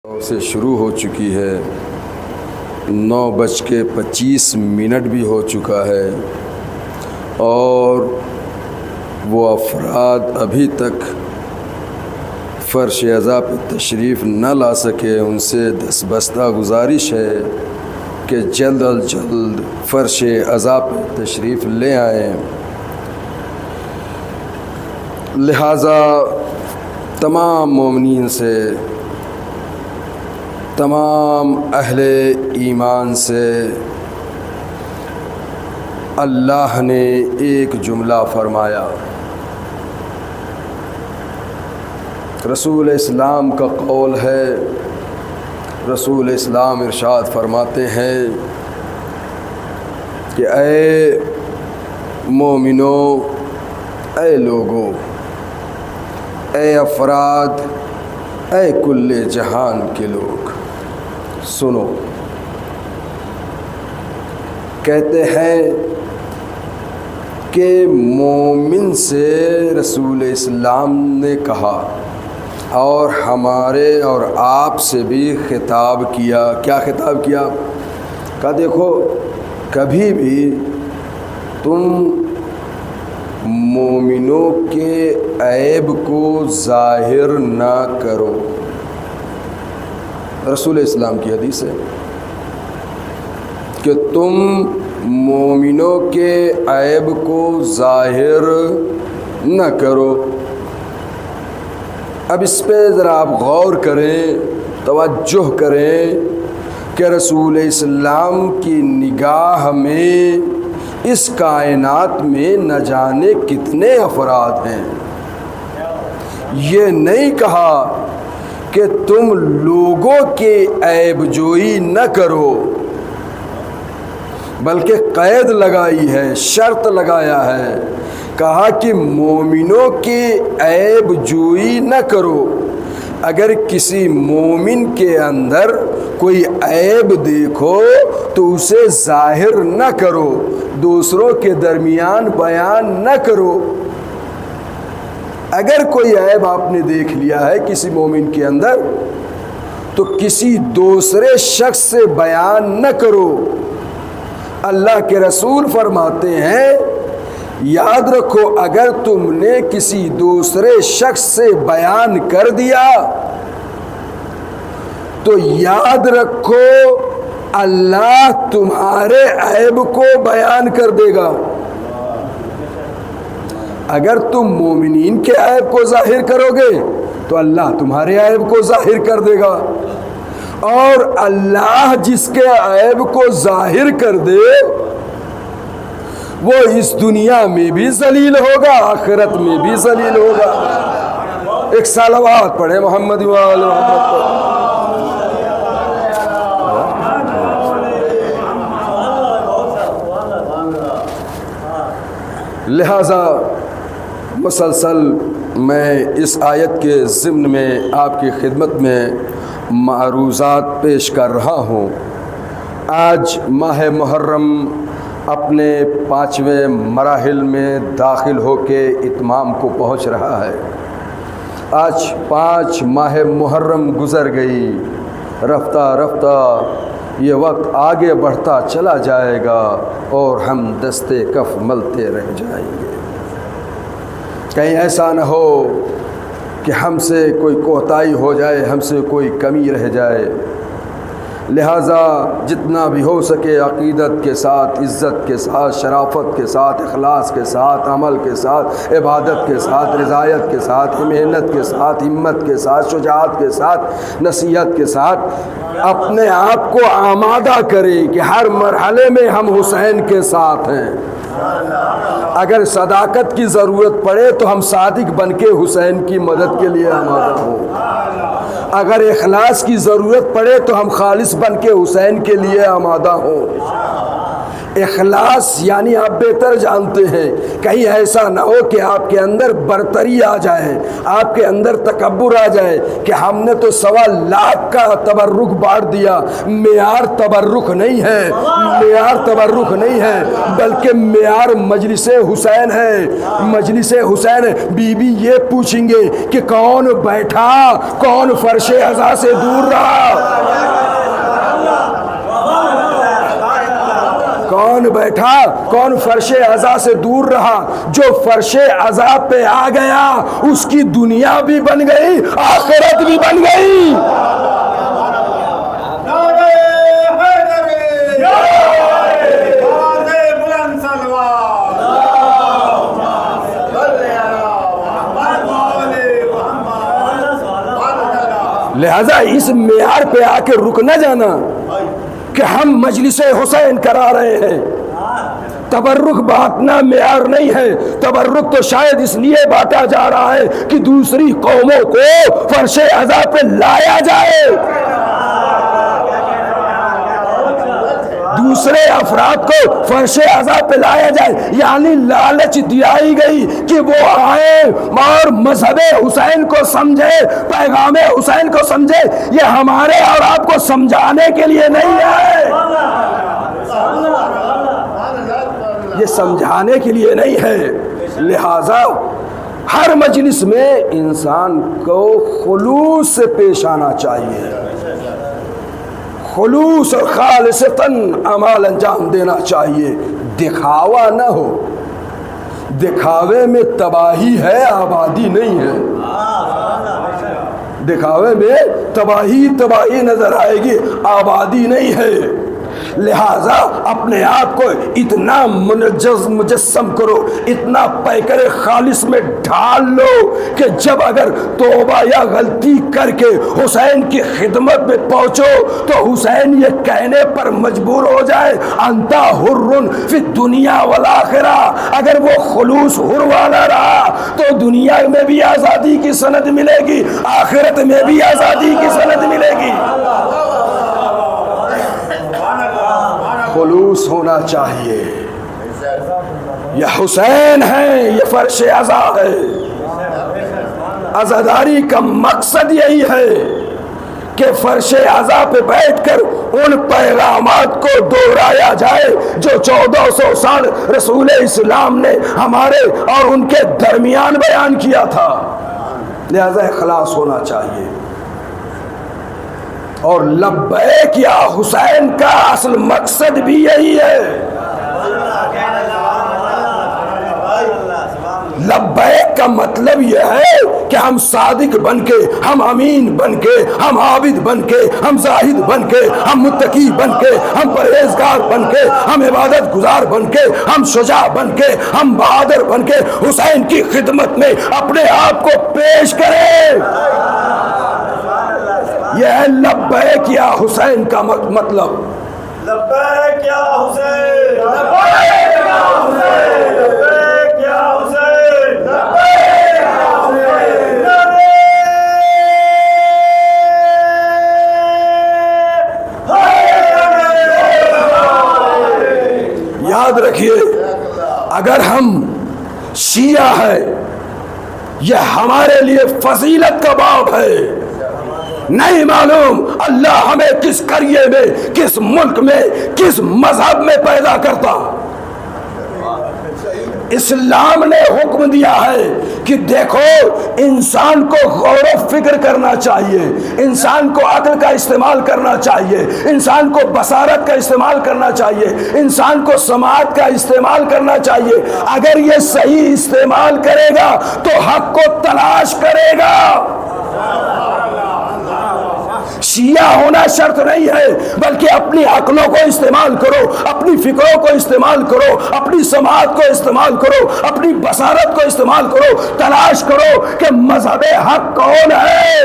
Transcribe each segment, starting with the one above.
سے شروع ہو چکی ہے، 9:25 بھی ہو چکا ہے اور وہ افراد ابھی تک فرش عزا پہ تشریف نہ لا سکے۔ ان سے دستبستہ گزارش ہے کہ جلد از جلد فرش عزا پہ تشریف لے آئیں۔ لہٰذا تمام مومنین سے، تمام اہل ایمان سے اللہ نے ایک جملہ فرمایا۔ رسول اسلام کا قول ہے، رسول اسلام ارشاد فرماتے ہیں کہ اے مومنو، اے لوگو، اے افراد، اے کل جہان کے لوگ، سنو۔ کہتے ہیں کہ مومن سے رسول اسلام نے کہا اور ہمارے اور آپ سے بھی خطاب کیا۔ کیا خطاب کیا؟ کہا دیکھو، کبھی بھی تم مومنوں کے عیب کو ظاہر نہ کرو۔ رسول اسلام کی حدیث ہے کہ تم مومنوں کے عیب کو ظاہر نہ کرو۔ اب اس پہ ذرا آپ غور کریں، توجہ کریں کہ رسول اسلام کی نگاہ میں اس کائنات میں نہ جانے کتنے افراد ہیں۔ یہ نہیں کہا کہ تم لوگوں کے عیب جوئی نہ کرو، بلکہ قید لگائی ہے، شرط لگایا ہے، کہا کہ مومنوں کے عیب جوئی نہ کرو۔ اگر کسی مومن کے اندر کوئی عیب دیکھو تو اسے ظاہر نہ کرو، دوسروں کے درمیان بیان نہ کرو۔ اگر کوئی عیب آپ نے دیکھ لیا ہے کسی مومن کے اندر تو کسی دوسرے شخص سے بیان نہ کرو۔ اللہ کے رسول فرماتے ہیں، یاد رکھو، اگر تم نے کسی دوسرے شخص سے بیان کر دیا تو یاد رکھو اللہ تمہارے عیب کو بیان کر دے گا۔ اگر تم مومنین کے عیب کو ظاہر کرو گے تو اللہ تمہارے عیب کو ظاہر کر دے گا، اور اللہ جس کے عیب کو ظاہر کر دے وہ اس دنیا میں بھی ذلیل ہوگا، آخرت میں بھی ذلیل ہوگا۔ ایک صلوات پڑھے محمد وآل محمد پر۔ لہذا مسلسل میں اس آیت کے ضمن میں آپ کی خدمت میں معروضات پیش کر رہا ہوں۔ آج ماہ محرم اپنے 5ویں مراحل میں داخل ہو کے اتمام کو پہنچ رہا ہے۔ آج 5 ماہ محرم گزر گئی، رفتہ رفتہ یہ وقت آگے بڑھتا چلا جائے گا اور ہم دستے کف ملتے رہ جائیں گے۔ کہیں ایسا نہ ہو کہ ہم سے کوئی کوتاہی ہو جائے، ہم سے کوئی کمی رہ جائے۔ لہٰذا جتنا بھی ہو سکے عقیدت کے ساتھ، عزت کے ساتھ، شرافت کے ساتھ، اخلاص کے ساتھ، عمل کے ساتھ، عبادت کے ساتھ، رضایت کے ساتھ، محنت کے ساتھ، ہمت کے ساتھ، شجاعت کے ساتھ، نصیحت کے ساتھ اپنے آپ کو آمادہ کریں کہ ہر مرحلے میں ہم حسین کے ساتھ ہیں۔ اگر صداقت کی ضرورت پڑے تو ہم صادق بن کے حسین کی مدد کے لیے آمادہ ہوں۔ اگر اخلاص کی ضرورت پڑے تو ہم خالص بن کے حسین کے لیے آمادہ ہوں۔ اخلاص یعنی آپ بہتر جانتے ہیں، کہیں ایسا نہ ہو کہ آپ کے اندر برتری آ جائے، آپ کے اندر تکبر آ جائے کہ ہم نے تو 1.25 لاکھ کا تبرک بانٹ دیا۔ معیار تبرک نہیں ہے، معیار تبرک نہیں ہے، بلکہ معیار مجلس حسین ہے، مجلس حسین ہے۔ بی بی یہ پوچھیں گے کہ کون بیٹھا، کون فرش عزا سے دور رہا، کون بیٹھا، کون فرش عزا سے دور رہا۔ جو فرش عزا پہ آ گیا اس کی دنیا بھی بن گئی، آخرت بھی بن گئی۔ لہذا اس معیار پہ آ کے رک نہ جانا کہ ہم مجلس حسین کرا رہے ہیں۔ تبرک بانٹنا معیار نہیں ہے، تبرک تو شاید اس لیے بانٹا جا رہا ہے کہ دوسری قوموں کو فرش عزا پہ لایا جائے، دوسرے افراد کو فرش عزا پہ لایا جائے، یعنی لالچ دلائی گئی کہ وہ آئے اور مذہب حسین کو سمجھے، پیغام حسین کو سمجھے۔ یہ ہمارے اور آپ کو سمجھانے کے لیے نہیں ہے، یہ سمجھانے کے لیے نہیں ہے۔ لہذا ہر مجلس میں انسان کو خلوص سے پیش آنا چاہیے، خلوص اور خالصتاً اعمال انجام دینا چاہیے، دکھاوا نہ ہو۔ دکھاوے میں تباہی ہے، آبادی نہیں ہے۔ دکھاوے میں تباہی نظر آئے گی، آبادی نہیں ہے۔ لہذا اپنے آپ کو اتنا مجسم کرو، اتنا پیکر خالص میں ڈھال لو کہ جب اگر توبہ یا غلطی کر کے حسین کی خدمت میں پہنچو تو حسین یہ کہنے پر مجبور ہو جائے انتا حر فی الدنیا والآخرہ۔ اگر وہ خلوص حر والا رہا تو دنیا میں بھی آزادی کی سند ملے گی، آخرت میں بھی آزادی کی سند ملے گی۔ خلوص ہونا چاہیے۔ یہ حسین ہے، یہ فرش عزا ہے۔ عزاداری کا مقصد یہی ہے کہ فرش عزا پہ بیٹھ کر ان پیغامات کو دہرایا جائے جو 1400 سال رسول اسلام نے ہمارے اور ان کے درمیان بیان کیا تھا۔ لہذا اخلاص ہونا چاہیے۔ اور لبیک یا حسین کا اصل مقصد بھی یہی ہے۔ لبیک کا مطلب یہ ہے کہ ہم صادق بن کے، ہم امین بن کے، ہم عابد بن کے، ہم زاہد بن کے، ہم متقی بن کے، ہم پرہیزگار بن کے، ہم عبادت گزار بن کے، ہم شجاع بن کے، ہم بہادر بن کے حسین کی خدمت میں اپنے آپ کو پیش کریں۔ یہ ہے لبیک یا حسین کا مطلب۔ لبیک یا حسین، لبیک یا حسین، لبیک یا حسین، لبیک یا حسین، یاد رکھیے، اگر ہم شیعہ ہیں یہ ہمارے لیے فضیلت کا باب ہے۔ نہیں معلوم اللہ ہمیں کس قریے میں، کس ملک میں، کس مذہب میں پیدا کرتا۔ اسلام نے حکم دیا ہے کہ دیکھو انسان کو غور و فکر کرنا چاہیے، انسان کو عقل کا استعمال کرنا چاہیے، انسان کو بصارت کا استعمال کرنا چاہیے، انسان کو سماعت کا استعمال کرنا چاہیے۔ اگر یہ صحیح استعمال کرے گا تو حق کو تلاش کرے گا۔ شیعہ ہونا شرط نہیں ہے، بلکہ اپنی عقلوں کو استعمال کرو، اپنی فکروں کو استعمال کرو، اپنی سماعت کو استعمال کرو، اپنی بصارت کو استعمال کرو، تلاش کرو کہ مذہب حق کون ہے۔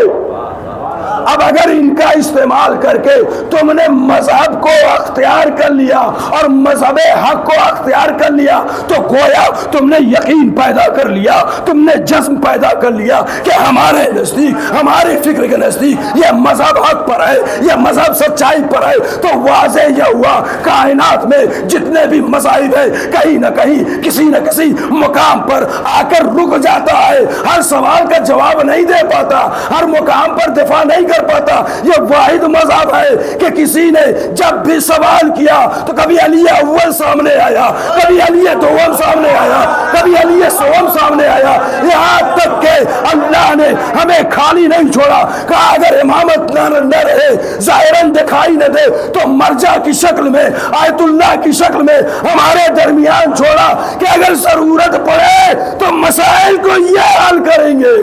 اب اگر ان کا استعمال کر کے تم نے مذہب کو اختیار کر لیا اور مذہب حق کو اختیار کر لیا تو گویا تم نے یقین پیدا کر لیا، تم نے جزم پیدا کر لیا کہ ہمارے نزدیک، ہماری فکر کے نزدیک یہ مذہب حق پر ہے، یہ مذہب سچائی پر ہے۔ تو واضح یہ ہوا کائنات میں جتنے بھی مذاہب ہیں کہیں نہ کہیں کسی نہ کسی مقام پر آ کر رک جاتا ہے، ہر سوال کا جواب نہیں دے پاتا، ہر مقام پر دفاع نہیں کر پاتا۔ یہ واحد مذہب ہے کہ کسی نے جب بھی سوال کیا تو کبھی علی اول سامنے آیا، کبھی علی دوم سامنے آیا، کبھی علی سوم سامنے آیا، یہاں تک کہ اللہ نے ہمیں خالی نہیں چھوڑا، کہا اگر امامت نہ رہے، ظاہراً دکھائی نہ دے تو مرجع کی شکل میں، آیت اللہ کی شکل میں ہمارے درمیان چھوڑا کہ اگر ضرورت پڑے تو مسائل کو یہ حل کریں گے۔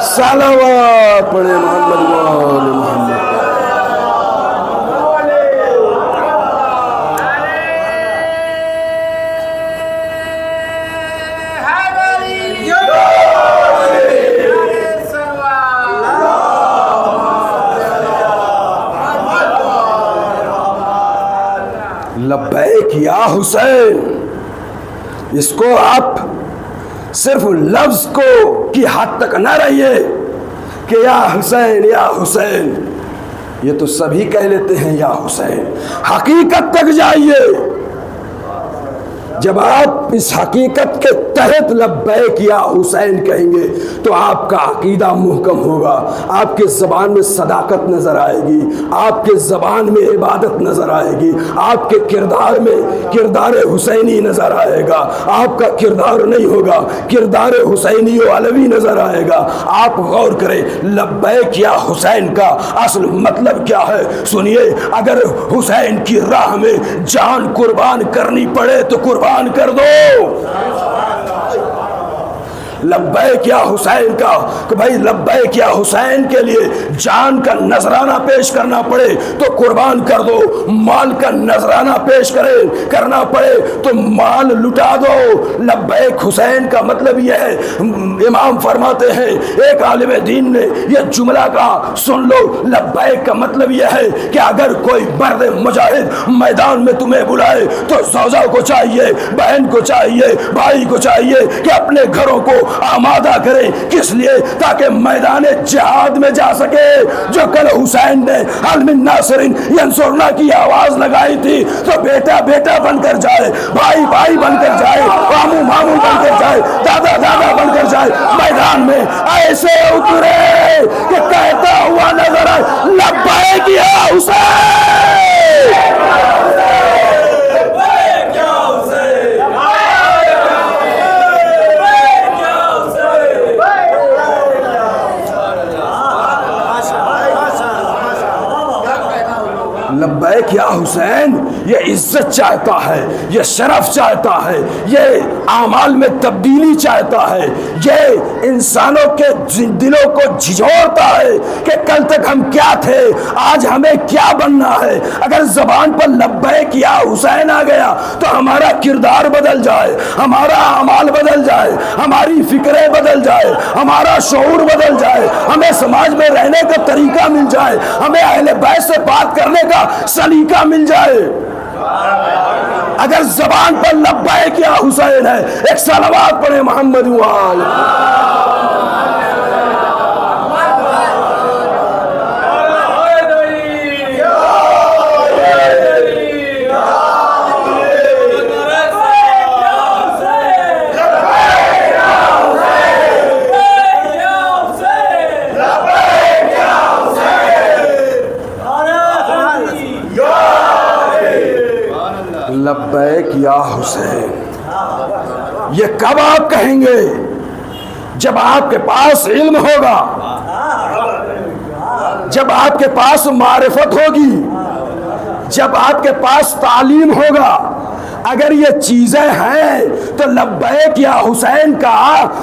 صلوات پڑھے محمد وآل محمد۔ لبیک یا حسین، اس کو آپ صرف لفظ کو کی حد تک نہ رہیے کہ یا حسین یا حسین، یہ تو سبھی کہہ لیتے ہیں یا حسین، حقیقت تک جائیے۔ جب آپ اس حقیقت کے تحت لبیک یا حسین کہیں گے تو آپ کا عقیدہ محکم ہوگا، آپ کے زبان میں صداقت نظر آئے گی، آپ کے زبان میں عبادت نظر آئے گی، آپ کے کردار میں کردار حسینی نظر آئے گا، آپ کا کردار نہیں ہوگا کردار حسینی و علوی نظر آئے گا۔ آپ غور کریں لبیک یا حسین کا اصل مطلب کیا ہے۔ سنیے، اگر حسین کی راہ میں جان قربان کرنی پڑے تو قربان کر دو۔ لبیک یا حسین کا کہ بھائی لبیک یا حسین کے لیے جان کا نذرانہ پیش کرنا پڑے تو قربان کر دو، مال کا نذرانہ پیش کرنا پڑے تو مال لٹا دو۔ لبیک حسین کا مطلب یہ ہے، امام فرماتے ہیں، ایک عالم دین نے یہ جملہ کہا، سن لو، لبیک کا مطلب یہ ہے کہ اگر کوئی مرد مجاہد میدان میں تمہیں بلائے تو زوجہ کو چاہیے، بہن کو چاہیے، بھائی کو چاہیے کہ اپنے گھروں کو آمادہ کرے، کس لیے؟ تاکہ میدان جہاد میں جا سکے۔ جو کل حسین نے حل من ناصر ینصرنا کی آواز لگائی تھی تو بیٹا بیٹا بن کر جائے، بھائی بھائی بن کر جائے، ماموں ماموں بن کر جائے، دادا دادا بن کر جائے، میدان میں ایسے اترے کہ کہتا ہوا نظر آئے لبیک یا حسین۔ لبیک یا حسین یہ عزت چاہتا ہے، یہ شرف چاہتا ہے، یہ اعمال میں تبدیلی چاہتا ہے، یہ انسانوں کے دلوں کو جھنجھوڑتا ہے کہ کل تک ہم کیا تھے، آج ہمیں کیا بننا ہے۔ اگر زبان پر لبیک یا حسین آ گیا تو ہمارا کردار بدل جائے، ہمارا اعمال بدل جائے، ہماری فکریں بدل جائے، ہمارا شعور بدل جائے، ہمیں سماج میں رہنے کا طریقہ مل جائے، ہمیں اہل بیت سے بات کرنے کا سلیقہ مل جائے۔ اگر زبان پر لبیک یا حسین ہے، ایک صلوات پڑھے محمد وآل۔ لبیک یا حسین، یہ کب آپ کہیں گے؟ جب آپ کے پاس علم ہوگا، جب آپ کے پاس معرفت ہوگی، جب آپ کے پاس تعلیم ہوگا۔ اگر یہ چیزیں ہیں تو لبیک یا حسین کا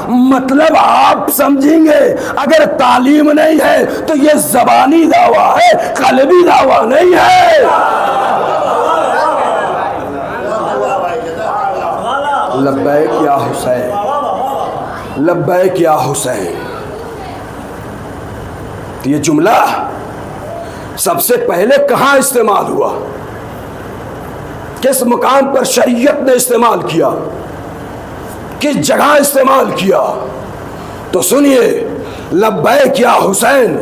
مطلب آپ سمجھیں گے۔ اگر تعلیم نہیں ہے تو یہ زبانی دعویٰ ہے، قلبی دعویٰ نہیں ہے۔ لبیک یا حسین، لبیک یا حسین، تو یہ جملہ سب سے پہلے کہاں استعمال ہوا؟ کس مقام پر شریعت نے استعمال کیا؟ کس جگہ استعمال کیا؟ تو سنیے، لبیک یا حسین،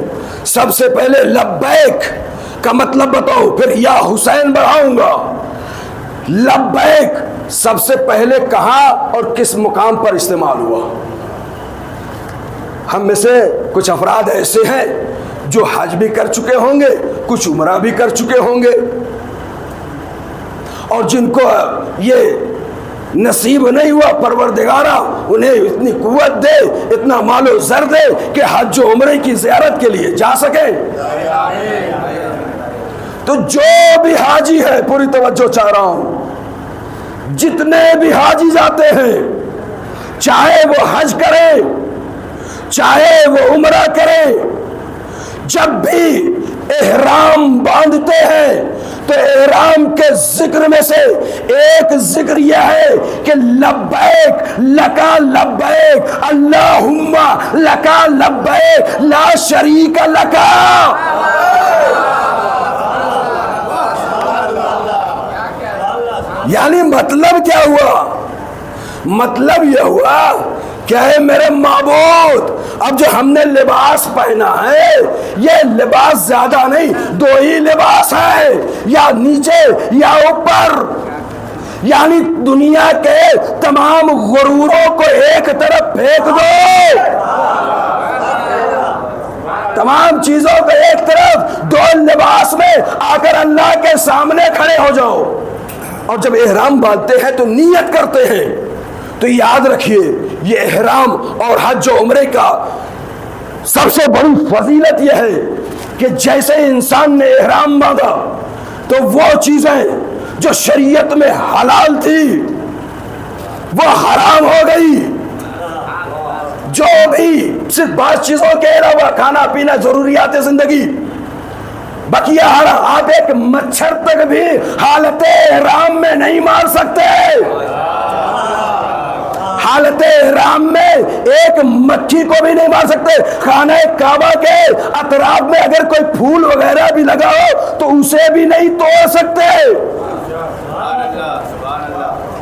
سب سے پہلے لبیک کا مطلب بتاؤ، پھر یا حسین بڑھاؤں گا۔ لبیک سب سے پہلے کہاں اور کس مقام پر استعمال ہوا؟ ہم میں سے کچھ افراد ایسے ہیں جو حج بھی کر چکے ہوں گے، کچھ عمرہ بھی کر چکے ہوں گے، اور جن کو یہ نصیب نہیں ہوا پروردگارہ انہیں اتنی قوت دے، اتنا مال و زر دے کہ حج و عمرے کی زیارت کے لیے جا سکیں۔ تو جو بھی حاجی ہے، پوری توجہ چاہ رہا ہوں، جتنے بھی حاجی جاتے ہیں، چاہے وہ حج کرے چاہے وہ عمرہ کرے، جب بھی احرام باندھتے ہیں تو احرام کے ذکر میں سے ایک ذکر یہ ہے کہ لبیک لکا لبیک اللہم لکا لبیک لا شریک لکا۔ یعنی مطلب کیا ہوا؟ مطلب یہ ہوا کہ اے میرے معبود، اب جو ہم نے لباس پہنا ہے یہ لباس زیادہ نہیں، دو ہی لباس ہے، یا نیچے یا اوپر، یعنی دنیا کے تمام غروروں کو ایک طرف پھینک دو، تمام چیزوں کو ایک طرف، دو لباس میں آ کر اللہ کے سامنے کھڑے ہو جاؤ۔ اور جب احرام باندھتے ہیں تو نیت کرتے ہیں، تو یاد رکھیے یہ احرام اور حج و عمرے کا سب سے بڑی فضیلت یہ ہے کہ جیسے انسان نے احرام باندھا تو وہ چیزیں جو شریعت میں حلال تھی وہ حرام ہو گئی، جو بھی صرف بعض چیزوں کے علاوہ کھانا پینا ضروریات زندگی بقیہ آپ ایک مچھر تک بھی حالت احرام میں نہیں مار سکتے، حالت احرام میں ایک مکھی کو بھی نہیں مار سکتے، خانہ کعبہ کے اطراف میں اگر کوئی پھول وغیرہ بھی لگا ہو تو اسے بھی نہیں توڑ سکتے۔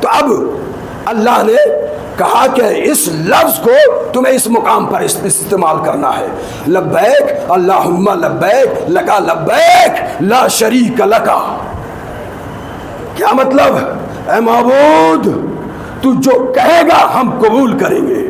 تو اب اللہ نے کہا کہ اس لفظ کو تمہیں اس مقام پر استعمال کرنا ہے، لبیک اللہم لبیک لکا لبیک لا شریک لکا۔ کیا مطلب؟ اے معبود تو جو کہے گا ہم قبول کریں گے۔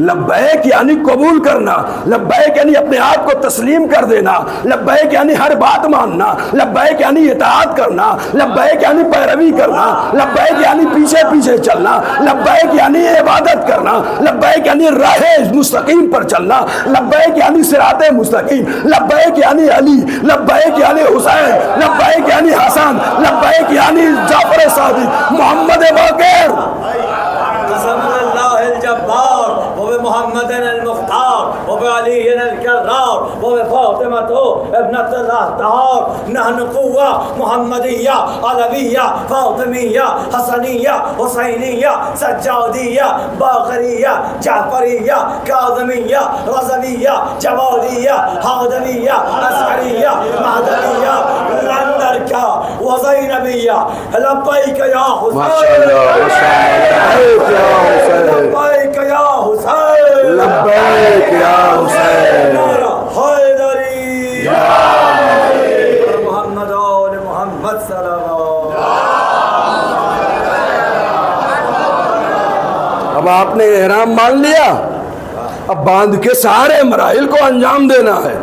لبیک یعنی قبول کرنا، لبیک یعنی اپنے آپ کو تسلیم کر دینا، لبیک یعنی ہر بات ماننا، لبیک یعنی اطاعت کرنا، لبیک یعنی پیروی کرنا، لبیک یعنی پیچھے پیچھے چلنا، لبیک یعنی عبادت کرنا، لبیک یعنی راہ مستقیم پر چلنا، لبیک یعنی صراط مستقیم، لبیک یعنی علی، لبیک یعنی حسین، لبیک یعنی حسن، لبیک یعنی جعفر صادق، محمد باقر، محمد المختار وبعلي الكرار وبفاطمة ابنة الأطهار، نحن قوة محمدية علوية فاطمية حسنية حسينية سجادية باقرية جعفرية كاظمية رضوية جوادية هادمية عسكرية مهدوية لندركة وزينبية. لبيك يا حسين، لبيك يا حسين، لبیک یا حسین، حیدری محمد آل محمد صلی اللہ۔ اب آپ نے احرام مان لیا، اب باندھ کے سارے مراحل کو انجام دینا ہے۔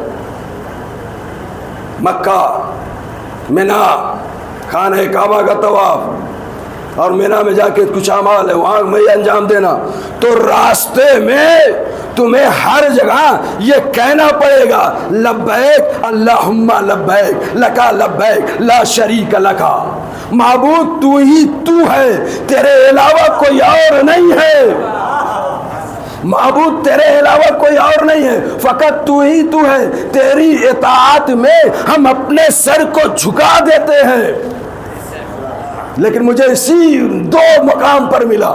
مکہ، منا، خانہ کعبہ کا طواف، اور مینا میں جا کے کچھ اعمال ہے وہاں میں انجام دینا، تو راستے میں تمہیں ہر جگہ یہ کہنا پڑے گا لبیک اللہم لبیک لکا لبیک لا شریک لکا۔ معبود تو ہی تو ہے، تیرے علاوہ کوئی اور نہیں ہے، معبود تیرے علاوہ کوئی اور نہیں ہے، فقط تو ہی تو ہے، تیری اطاعت میں ہم اپنے سر کو جھکا دیتے ہیں۔ لیکن مجھے اسی دو مقام پر ملا،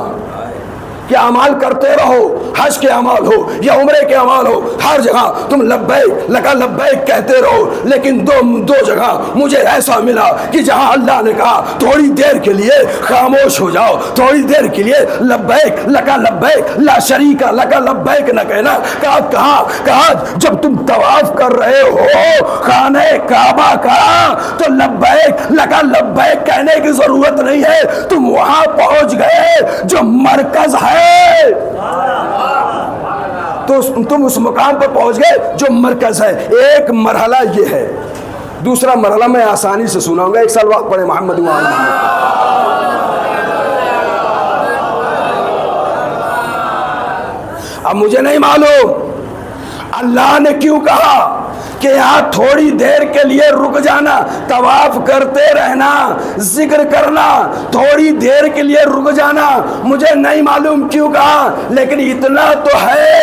کہ اعمال کرتے رہو، حج کے اعمال ہو یا عمرے کے اعمال ہو، ہر جگہ تم لبیک لکا لبیک کہتے رہو، لیکن دو جگہ مجھے ایسا ملا کہ جہاں اللہ نے کہا تھوڑی دیر کے لیے خاموش ہو جاؤ، تھوڑی دیر کے لیے لبیک لکا لبیک لا شریک لکا لبیک نہ کہنا، کہا جب تم طواف کر رہے ہو خانہ کعبہ کا تو لبیک لکا لبیک کہنے کی ضرورت نہیں ہے، تم وہاں پہنچ گئے جو مرکز ہے، تو تم اس مقام پر پہنچ گئے جو مرکز ہے۔ ایک مرحلہ یہ ہے، دوسرا مرحلہ میں آسانی سے سناؤں گا، ایک سال وقت پڑے محمد اب مجھے نہیں معلوم اللہ نے کیوں کہا کہ یہاں تھوڑی دیر کے لیے رک جانا، طواف کرتے رہنا، ذکر کرنا، تھوڑی دیر کے لیے رک جانا، مجھے نہیں معلوم کیوں کہا، لیکن اتنا تو ہے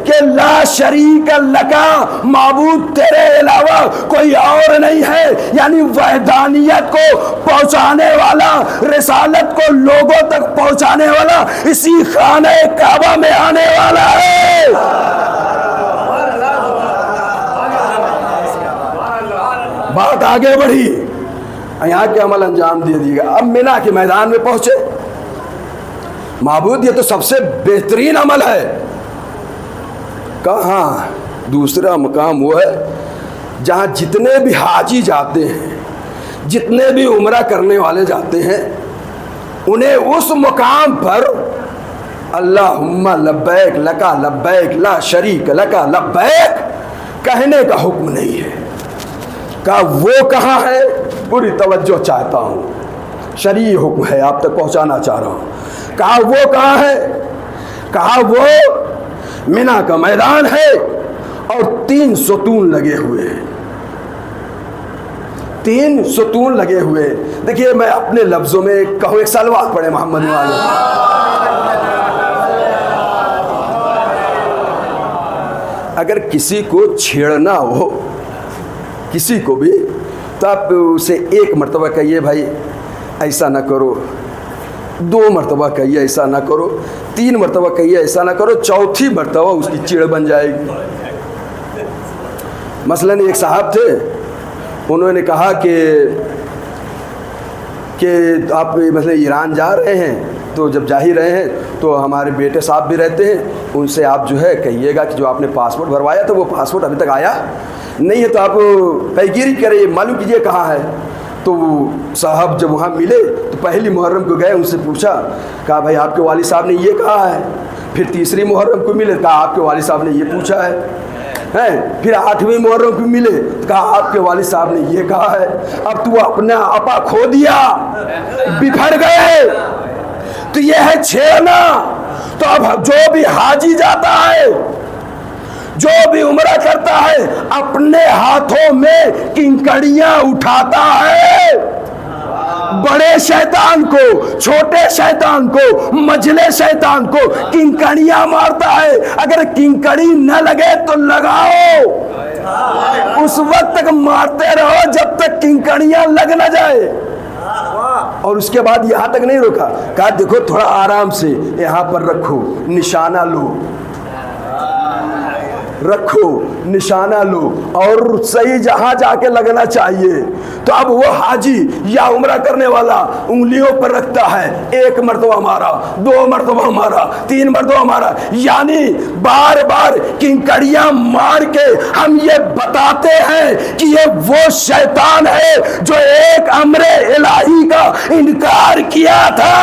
کہ لا شریک لکا، معبود تیرے علاوہ کوئی اور نہیں ہے، یعنی وحدانیت کو پہنچانے والا، رسالت کو لوگوں تک پہنچانے والا اسی خانہ کعبہ میں آنے والا ہے۔ بات آگے بڑھی، یہاں کے عمل انجام دے دیے گا۔ اب مینا کے میدان میں پہنچے، معبود یہ تو سب سے بہترین عمل ہے، کہاں دوسرا مقام وہ ہے جہاں جتنے بھی حاجی جاتے ہیں، جتنے بھی عمرہ کرنے والے جاتے ہیں، انہیں اس مقام پر اللہم لبیک لکا لبیک لا شریک لکا لبیک کہنے کا حکم نہیں ہے۔ کہا وہ کہاں ہے؟ پوری توجہ چاہتا ہوں، شرعی حکم ہے، آپ تک پہنچانا چاہ رہا ہوں۔ کہا وہ کہاں ہے؟ کہا وہ مینا کا میدان ہے اور 3 ستون لگے ہوئے ہیں، 3 ستون لگے ہوئے۔ دیکھیے میں اپنے لفظوں میں کہوں، ایک سلوات پڑھے محمد والے۔ اگر کسی کو چھیڑنا ہو، کسی کو بھی، تو آپ اسے 1 مرتبہ کہیے بھائی ایسا نہ کرو، 2 مرتبہ کہیے ایسا نہ کرو، 3 مرتبہ کہیے ایسا نہ کرو، 4تھی مرتبہ اس کی چڑ بن جائے گی۔ مثلاً ایک صاحب تھے، انہوں نے کہا کہ آپ مثلا ایران جا رہے ہیں، تو جب جا ہی رہے ہیں تو ہمارے بیٹے صاحب بھی رہتے ہیں، ان سے آپ جو ہے کہیے گا کہ جو آپ نے پاسپورٹ بھروایا تو وہ پاسپورٹ ابھی تک آیا نہیں ہے، تو آپ پیگیری کریں، معلوم کیجئے کہاں ہے۔ تو صاحب جب وہاں ملے تو پہلی محرم کو گئے، ان سے پوچھا، کہا بھائی آپ کے والد صاحب نے یہ کہا ہے۔ پھر تیسری محرم کو ملے، کہا آپ کے والد صاحب نے یہ پوچھا ہے۔ پھر 8ویں محرم کو ملے، کہا آپ کے والد صاحب نے یہ کہا ہے۔ اب تو اپنا اپا کھو دیا، بکھر گئے، تو یہ ہے چھیڑنا۔ تو اب جو بھی حاجی جاتا ہے، جو بھی عمرہ کرتا ہے، اپنے ہاتھوں میں کنکڑیاں اٹھاتا ہے، بڑے شیطان کو، چھوٹے شیطان کو، مجلے شیطان کو کنکڑیاں مارتا ہے۔ اگر کنکڑی نہ لگے تو لگاؤ، اس وقت تک مارتے رہو جب تک کنکڑیاں لگ نہ جائے۔ اور اس کے بعد یہاں تک نہیں روکا، کہا دیکھو تھوڑا آرام سے یہاں پر رکھو، نشانہ لو، رکھو نشانہ لو، اور صحیح جہاں جا کے لگنا چاہیے۔ تو اب وہ حاجی یا عمرہ کرنے والا انگلیوں پر رکھتا ہے، 1 مرتبہ مارا، 2 مرتبہ مارا، 3 مرتبہ مارا، یعنی بار بار کنکڑیاں مار کے ہم یہ بتاتے ہیں کہ یہ وہ شیطان ہے جو ایک امر الہی کا انکار کیا تھا۔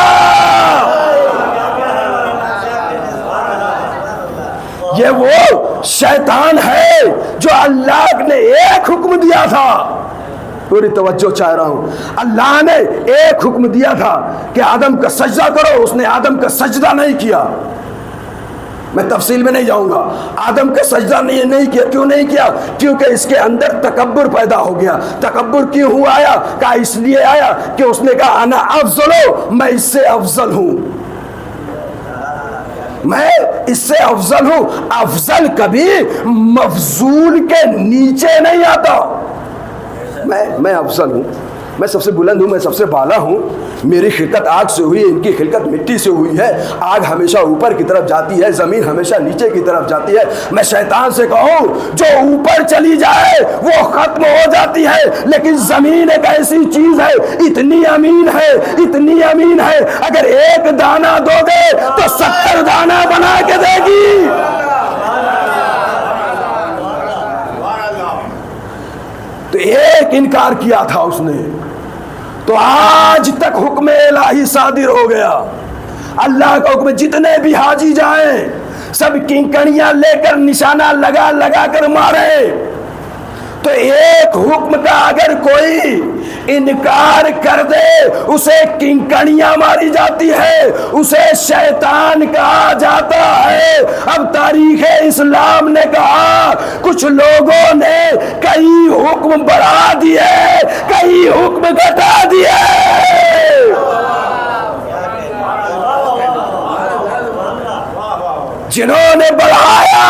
یہ وہ شیطان ہے جو اللہ نے ایک حکم دیا تھا، پوری توجہ چاہ رہا ہوں، اللہ نے ایک حکم دیا تھا کہ آدم کا سجدہ کرو، اس نے آدم کا سجدہ نہیں کیا۔ میں تفصیل میں نہیں جاؤں گا، آدم کا سجدہ نہیں کیا۔ کیوں نہیں کیا؟ کیونکہ اس کے اندر تکبر پیدا ہو گیا۔ تکبر کیوں ہوا آیا؟ کہا اس لیے آیا کہ اس نے کہا انا افضل، میں اس سے افضل ہوں، میں اس سے افضل ہوں۔ افضل کبھی مفضول کے نیچے نہیں آتا، میں افضل ہوں۔ میں سب سے بلند ہوں، میں سب سے بالا ہوں، میری خلقت آگ سے ہوئی ہے، ان کی خلقت مٹی سے ہوئی ہے، آگ ہمیشہ اوپر کی طرف جاتی ہے، زمین ہمیشہ نیچے کی طرف جاتی ہے۔ میں شیطان سے کہوں جو اوپر چلی جائے وہ ختم ہو جاتی ہے، لیکن زمین ایک ایسی چیز ہے، اتنی امین ہے، اتنی امین ہے، اگر ایک دانہ دو گے تو 70 دانہ بنا کے دے گی۔ تو ایک انکار کیا تھا اس نے، تو آج تک حکم الہی صادر ہو گیا۔ اللہ کا حکم جتنے بھی حاجی جائیں سب کنکریاں لے کر نشانہ لگا لگا کر مارے، تو ایک حکم کا اگر کوئی انکار کر دے اسے کنکریاں ماری جاتی ہے، اسے شیطان کہا جاتا ہے۔ اب تاریخ اسلام نے کہا کچھ لوگوں نے کئی حکم بڑھا دیے، کئی حکم گھٹا دیے۔ جنہوں نے بڑھایا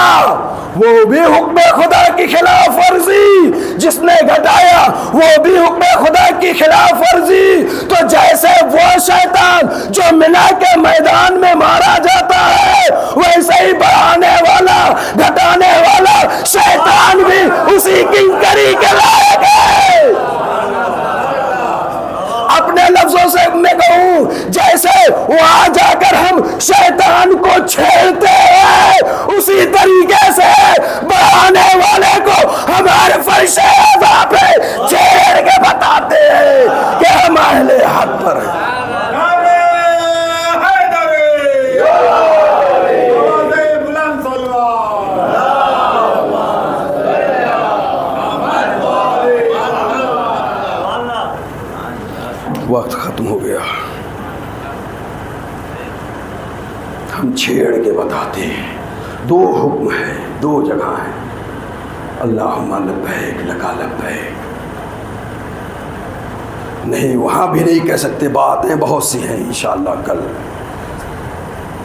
وہ بھی حکم خدا کی خلاف ورزی، جس نے گھٹایا وہ بھی حکم خدا کی خلاف ورزی۔ تو جیسے وہ شیطان جو منا کے میدان میں مارا جاتا ہے، ویسے ہی بڑھانے والا گھٹانے والا شیطان بھی اسی کنکری کے لائق ہے۔ اپنے لفظوں سے میں کہوں، جیسے وہاں جا کر ہم شیطان کو چھیڑتے ہیں، اسی طریقے سے بڑھانے والے کو ہمارے فرش اعضاء پہ چھیڑ کے بتاتے ہیں کہ ہم اہل حق پر ہیں۔ وقت ختم ہو گیا، ہم چھیڑ کے بتاتے ہیں۔ دو حکم ہیں، دو جگہ ہیں، اللہم لبیک لکا لبیک۔ نہیں وہاں بھی نہیں کہہ سکتے، باتیں بہت سی ہیں، انشاءاللہ کل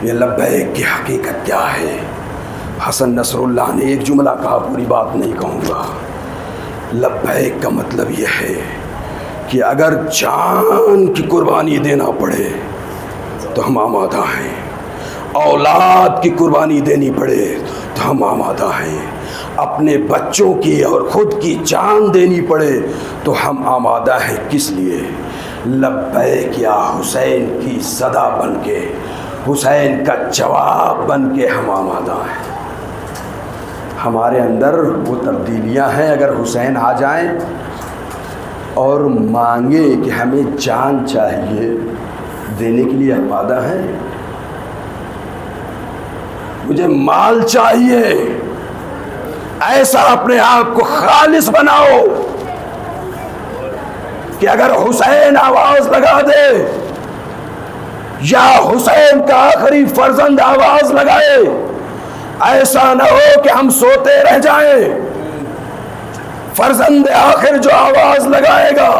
یہ لبیک کی حقیقت کیا ہے۔ حسن نصر اللہ نے ایک جملہ کہا، پوری بات نہیں کہوں گا۔ لبیک کا مطلب یہ ہے کہ اگر جان کی قربانی دینا پڑے تو ہم آمادہ ہیں، اولاد کی قربانی دینی پڑے تو ہم آمادہ ہیں، اپنے بچوں کی اور خود کی جان دینی پڑے تو ہم آمادہ ہیں۔ کس لیے؟ لبیک یا حسین کی صدا بن کے، حسین کا جواب بن کے ہم آمادہ ہیں۔ ہمارے اندر وہ تبدیلیاں ہیں، اگر حسین آ جائیں اور مانگے کہ ہمیں جان چاہیے، دینے کے لیے آمادہ ہیں۔ مجھے مال چاہیے، ایسا اپنے آپ کو خالص بناؤ کہ اگر حسین آواز لگا دے یا حسین کا آخری فرزند آواز لگائے، ایسا نہ ہو کہ ہم سوتے رہ جائیں۔ فرزند آخر جو آواز لگائے گا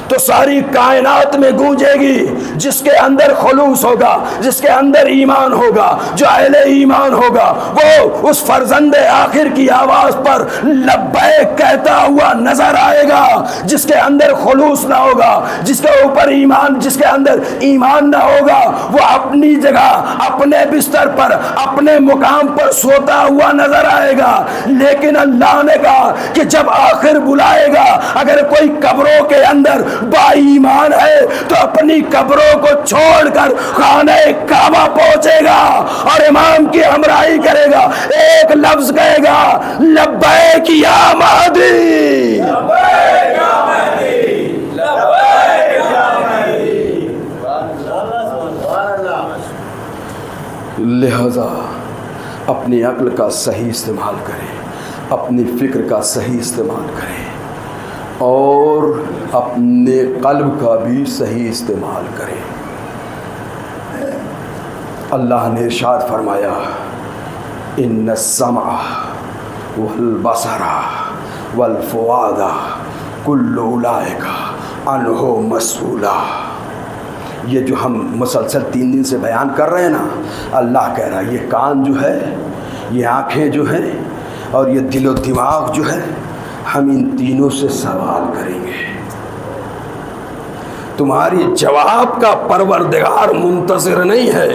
تو ساری کائنات میں گونجے گی، جس کے اندر خلوص ہوگا، جس کے اندر ایمان ہوگا، جو اہل ایمان ہوگا، وہ اس فرزند آخر کی آواز پر لبیک کہتا ہوا نظر آئے گا۔ جس کے اندر خلوص نہ ہوگا، جس کے اوپر ایمان، جس کے اندر ایمان نہ ہوگا، وہ اپنی جگہ، اپنے بستر پر، اپنے مقام پر سوتا ہوا نظر آئے گا۔ لیکن اللہ نے کہا کہ جب آخر بلائے گا، اگر کوئی قبروں کے اندر با ایمان ہے تو اپنی قبروں کو چھوڑ کر خانہ کعبہ پہنچے گا اور امام کی ہمراہی کرے گا، ایک لفظ کہے گا، لبیک یا مہدی، لبیک یا مہدی، لبیک یا مہدی۔ لہذا اپنی عقل کا صحیح استعمال کریں، اپنی فکر کا صحیح استعمال کریں، اور اپنے قلب کا بھی صحیح استعمال کریں۔ اللہ نے ارشاد فرمایا، ان السمع والبصر والفؤاد کل اولئک عنہ مسئولا۔ یہ جو ہم مسلسل 3 دن سے بیان کر رہے ہیں نا، اللہ کہہ رہا ہے یہ کان جو ہے، یہ آنکھیں جو ہیں، اور یہ دل و دماغ جو ہے، ہم ان تینوں سے سوال کریں گے۔ تمہاری جواب کا پروردگار منتظر نہیں ہے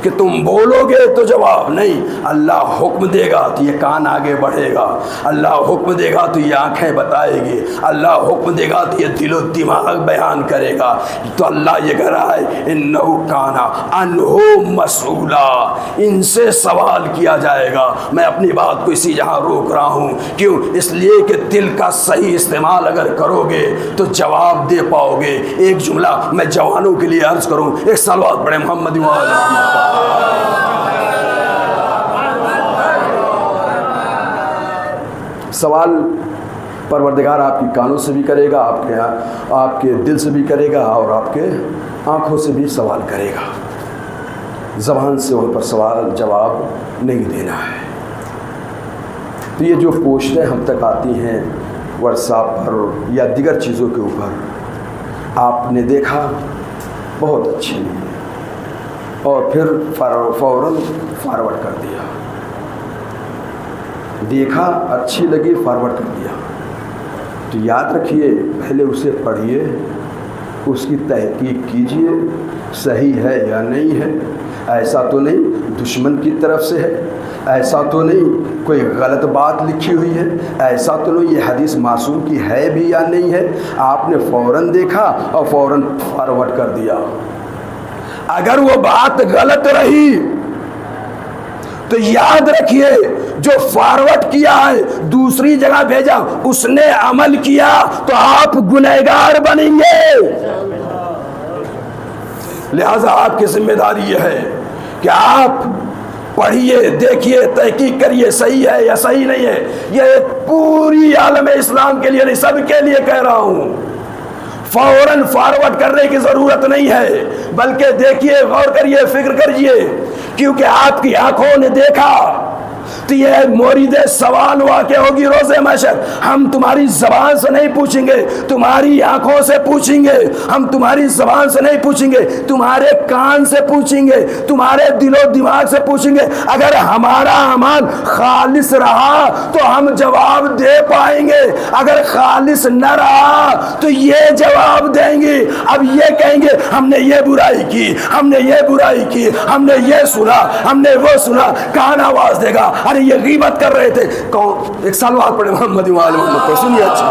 کہ تم بولو گے تو جواب نہیں. اللہ حکم دے گا تو یہ کان آگے بڑھے گا, اللہ حکم دے گا تو یہ آنکھیں بتائے گی, اللہ حکم دے گا تو یہ دل و دماغ بیان کرے گا. تو اللہ یہ کہہ رہا ہے انہو کانا انہو مسئولا, ان سے سوال کیا جائے گا. میں اپنی بات کو اسی جہاں روک رہا ہوں. کیوں؟ اس لیے کہ دل کا صحیح استعمال اگر کرو گے تو جواب دے پاؤ گے. ایک جملہ میں جوانوں کے لیے عرض کروں, ایک صلوات پڑھیں محمد سوال پروردگار آپ کی کانوں سے بھی کرے گا, آپ کے دل سے بھی کرے گا, اور آپ کے آنکھوں سے بھی سوال کرے گا. زبان سے ان پر سوال جواب نہیں دینا ہے. تو یہ جو پوسٹیں ہم تک آتی ہیں واٹس ایپ پر یا دیگر چیزوں کے اوپر, آپ نے دیکھا بہت اچھی, اور پھر فوراً فارورڈ کر دیا. دیکھا اچھی لگی فارورڈ کر دیا. تو یاد رکھیے پہلے اسے پڑھیے, اس کی تحقیق کیجئے صحیح ہے یا نہیں ہے. ایسا تو نہیں دشمن کی طرف سے ہے, ایسا تو نہیں کوئی غلط بات لکھی ہوئی ہے, ایسا تو نہیں یہ حدیث معصوم کی ہے بھی یا نہیں ہے. آپ نے فوراً دیکھا اور فوراً فارورڈ کر دیا. اگر وہ بات غلط رہی تو یاد رکھیے جو فارورڈ کیا ہے دوسری جگہ بھیجا اس نے عمل کیا تو آپ گنہگار بنیں گے. لہذا آپ کی ذمہ داری یہ ہے کہ آپ پڑھیے, دیکھیے, تحقیق کریے صحیح ہے یا صحیح نہیں ہے. یہ پوری عالم اسلام کے لیے نہیں, سب کے لیے کہہ رہا ہوں. فوراً فارورڈ کرنے کی ضرورت نہیں ہے, بلکہ دیکھیے, غور کریے, فکر کریے, کیونکہ آپ کی آنکھوں نے دیکھا تو یہ مورد سوال واقع ہوگی روز محشر. ہم تمہاری زبان سے نہیں پوچھیں گے, تمہاری آنکھوں سے پوچھیں گے. ہم تمہاری زبان سے نہیں پوچھیں گے, تمہارے کان سے پوچھیں گے, تمہارے دل و دماغ سے پوچھیں گے. اگر ہمارا اعمال خالص رہا تو ہم جواب دے پائیں گے, اگر خالص نہ رہا تو یہ جواب دیں گے. اب یہ کہیں گے ہم نے یہ برائی کی, ہم نے یہ برائی کی, ہم نے یہ سنا, ہم نے وہ سنا. کان آواز دے گا ارے یہ غیبت کر رہے تھے. کون؟ ایک سال بعد پڑھے محمد محمد کو سنیے اچھا.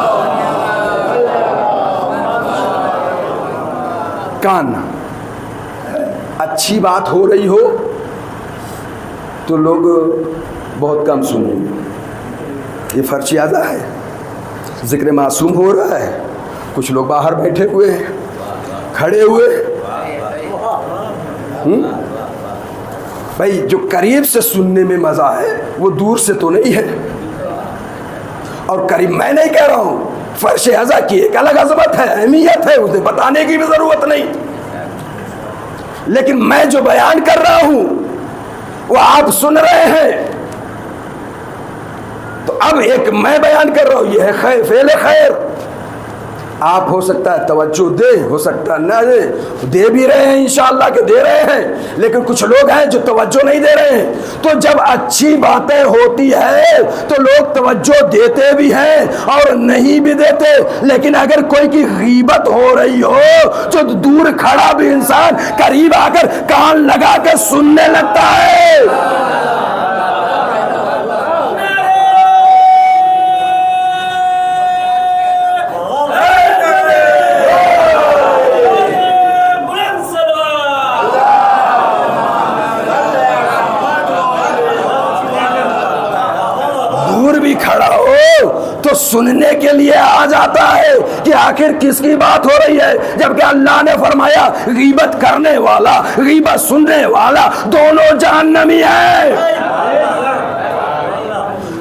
کان, اچھی بات ہو رہی ہو تو لوگ بہت کم سنیں گے. یہ فرض اعضا ہے. ذکر معصوم ہو رہا ہے, کچھ لوگ باہر بیٹھے ہوئے ہیں, کھڑے ہوئے. بھائی جو قریب سے سننے میں مزہ ہے وہ دور سے تو نہیں ہے. اور قریب میں نہیں کہہ رہا ہوں, فرش اعضا کی ایک الگ عظمت ہے, اہمیت ہے, اسے بتانے کی بھی ضرورت نہیں. لیکن میں جو بیان کر رہا ہوں وہ آپ سن رہے ہیں. تو اب ایک میں بیان کر رہا ہوں, یہ ہے خیر, فعل خیر. آپ ہو سکتا ہے توجہ دے, ہو سکتا ہے نہ دے, دے بھی رہے ہیں انشاءاللہ کہ دے رہے ہیں, لیکن کچھ لوگ ہیں جو توجہ نہیں دے رہے ہیں. تو جب اچھی باتیں ہوتی ہے تو لوگ توجہ دیتے بھی ہیں اور نہیں بھی دیتے. لیکن اگر کوئی کی غیبت ہو رہی ہو تو دور کھڑا بھی انسان قریب آ کر کان لگا کے سننے لگتا ہے. کھڑا ہو تو سننے کے لیے آ جاتا ہے کہ آخر کس کی بات ہو رہی ہے. جبکہ اللہ نے فرمایا غیبت کرنے والا, غیبت سننے والا دونوں جہنمی ہیں.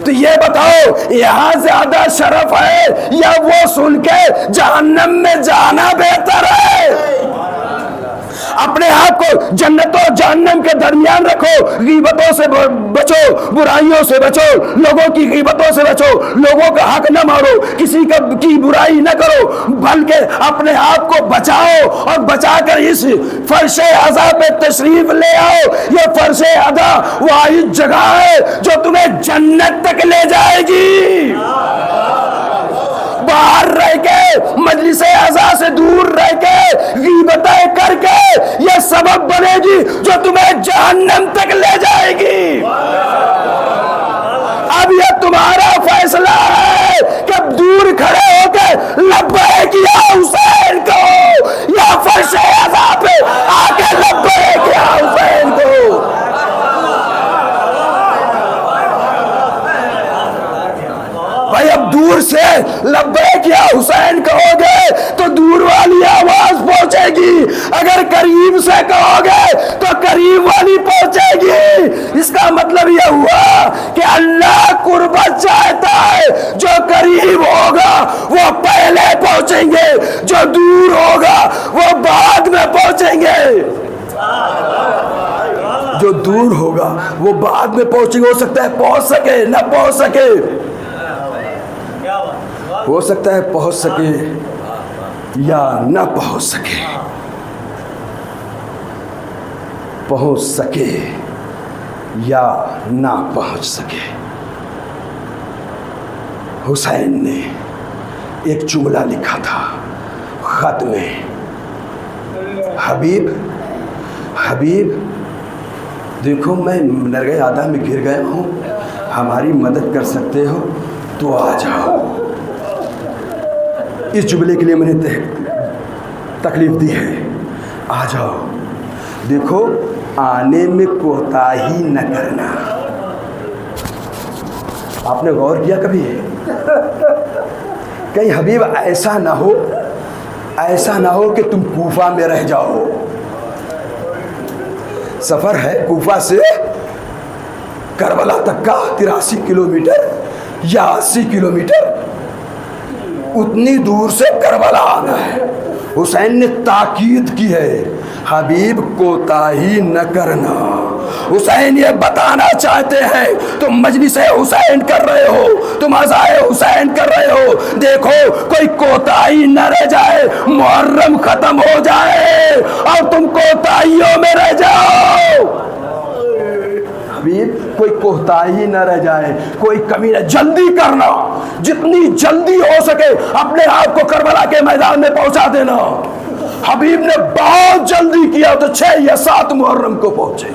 تو یہ بتاؤ یہاں زیادہ شرف ہے یا وہ سن کے جہنم میں جانا بہتر ہے؟ اپنے آپ کو جنت و جہنم کے درمیان رکھو. غیبتوں سے بچو, برائیوں سے بچو, لوگوں کی غیبتوں سے بچو, لوگوں کا حق نہ مارو, کسی کی برائی نہ کرو, بلکہ اپنے آپ کو بچاؤ اور بچا کر اس فرش اعضا پہ تشریف لے آؤ. یہ فرش اعضا واحد جگہ ہے جو تمہیں جنت تک لے جائے گی. باہر رہ کے مجلس عزا سے دور رہ کے غیبتیں کر کے یہ سبب بنے گی جو تمہیں جہنم تک لے جائے گی. اب یہ تمہارا فیصلہ ہے کہ دور کھڑے ہو کے لبیک یا حسین کہو یا فرش عزا پہ آ کے لبیک یا حسین کہو. بھائی اب دور سے لبیک یا حسین کہو گے تو دور والی آواز پہنچے گی, اگر قریب سے کہو گے تو قریب والی پہنچے گی. اس کا مطلب یہ ہوا کہ اللہ قربت چاہتا ہے, جو قریب ہوگا وہ پہلے پہنچیں گے, جو دور ہوگا وہ بعد میں پہنچیں گے. جو دور ہوگا وہ بعد میں پہنچیں گے. ہو سکتا ہے پہنچ سکے نہ پہنچ سکے, ہو سکتا ہے پہنچ سکے یا نہ پہنچ سکے, پہنچ سکے یا نہ پہنچ سکے. حسین نے ایک جملہ لکھا تھا خط میں, حبیب حبیب دیکھو میں نرگہ آدھا میں گر گیا ہوں, ہماری مدد کر سکتے ہو تو آ جاؤ. اس جملے کے لیے میں نے تکلیف دی ہے, آ جاؤ. دیکھو آنے میں کوتاہی نہ کرنا. آپ نے غور کیا کبھی کہیں حبیب ایسا نہ ہو کہ تم کوفہ میں رہ جاؤ. سفر ہے کوفہ سے کربلا تک کا 83 کلومیٹر یا 80 کلومیٹر, اتنی دور سے کربلا آنا ہے. حسین نے تاکید کی ہے حبیب کوتاہی نہ کرنا. حسین یہ بتانا چاہتے ہیں تم مجلس حسین کر رہے ہو, تم عزائے حسین کر رہے ہو, دیکھو کوئی کوتاہی نہ رہ جائے, محرم ختم ہو جائے اور تم کوتاہیوں میں رہ جاؤ. حبیب کوئی کوتاہی نہ رہ جائے, کوئی کمی نہ, جلدی کرنا, جتنی جلدی ہو سکے اپنے آپ کو کربلا کے میدان میں پہنچا دینا. حبیب نے بہت جلدی کیا تو 6 یا 7 محرم کو پہنچے.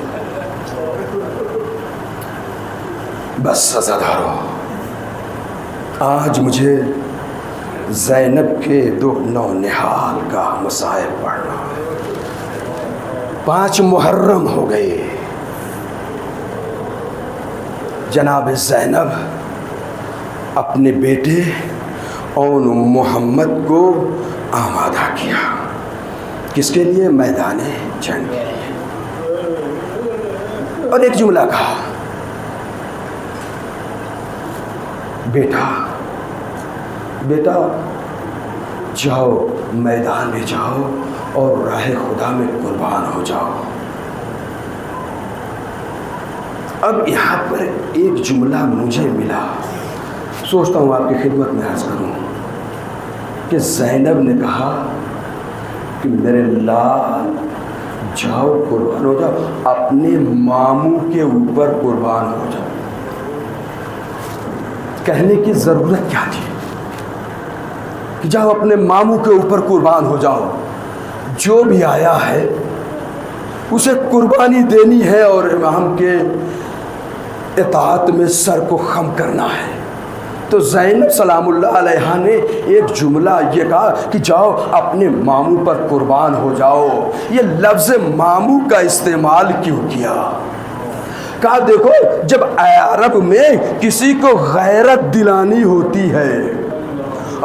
بس سزادارو, آج مجھے زینب کے 2 نونہال کا مصائب پڑھنا ہے. 5 محرم ہو گئے, جناب زینب اپنے بیٹے اون محمد کو آمادہ کیا. کس کے لیے؟ میدان جنگ کے لیے. اور ایک جملہ کہا, بیٹا جاؤ میدان میں جاؤ اور راہ خدا میں قربان ہو جاؤ. اب یہاں پر ایک جملہ مجھے ملا, سوچتا ہوں آپ کی خدمت میں عرض کروں کہ زینب نے کہا کہ میرے لال جاؤ قربان ہو جاؤ, اپنے ماموں کے اوپر قربان ہو جاؤ. کہنے کی ضرورت کیا تھی کہ جاؤ اپنے ماموں کے اوپر قربان ہو جاؤ. جو بھی آیا ہے اسے قربانی دینی ہے اور امام کے اطاعت میں سر کو خم کرنا ہے. تو زینب سلام اللہ علیہ نے ایک جملہ یہ کہا کہ جاؤ اپنے ماموں پر قربان ہو جاؤ. یہ لفظ ماموں کا استعمال کیوں کیا؟ کہا دیکھو جب عرب میں کسی کو غیرت دلانی ہوتی ہے,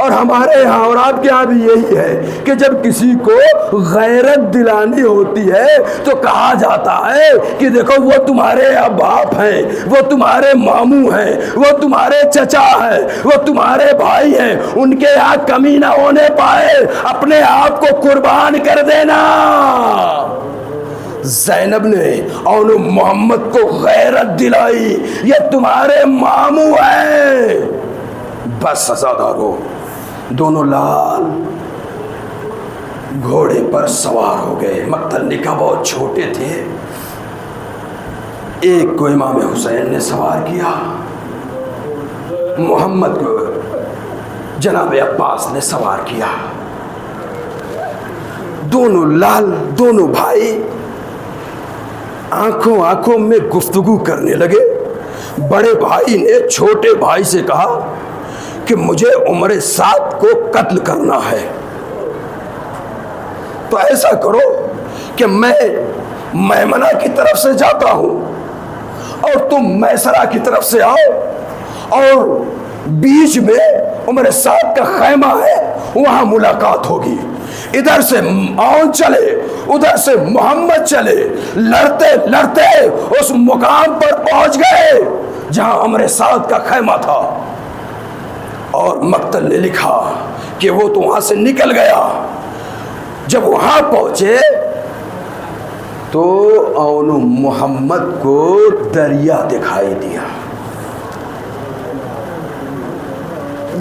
اور ہمارے یہاں اور آپ کے یہاں بھی یہی ہے کہ جب کسی کو غیرت دلانی ہوتی ہے تو کہا جاتا ہے کہ دیکھو وہ تمہارے باپ ہیں, وہ تمہارے ماموں ہیں, وہ تمہارے چچا ہیں, وہ تمہارے بھائی ہیں, ان کے یہاں کمی نہ ہونے پائے, اپنے آپ کو قربان کر دینا. زینب نے اون محمد کو غیرت دلائی, یہ تمہارے ماموں ہیں. بس سزادارو, دونوں لال گھوڑے پر سوار ہو گئے. مقتل نکاح بہت چھوٹے تھے. ایک کو امام حسین نے سوار کیا, محمد کو جناب عباس نے سوار کیا. دونوں لال، دونوں بھائی آنکھوں آنکھوں میں گفتگو کرنے لگے. بڑے بھائی نے چھوٹے بھائی سے کہا کہ مجھے عمر سعد کو قتل کرنا ہے، تو ایسا کرو کہ میں میمنہ کی طرف سے جاتا ہوں اور تم میسرہ کی طرف سے آؤ، اور بیچ میں عمر سعد کا خیمہ ہے، وہاں ملاقات ہوگی. ادھر سے آؤن چلے، ادھر سے محمد چلے. لڑتے لڑتے اس مقام پر پہنچ گئے جہاں عمر سعد کا خیمہ تھا، اور مقتل نے لکھا کہ وہ تو وہاں سے نکل گیا. جب وہاں پہنچے تو اون محمد کو دریا دکھائی دیا.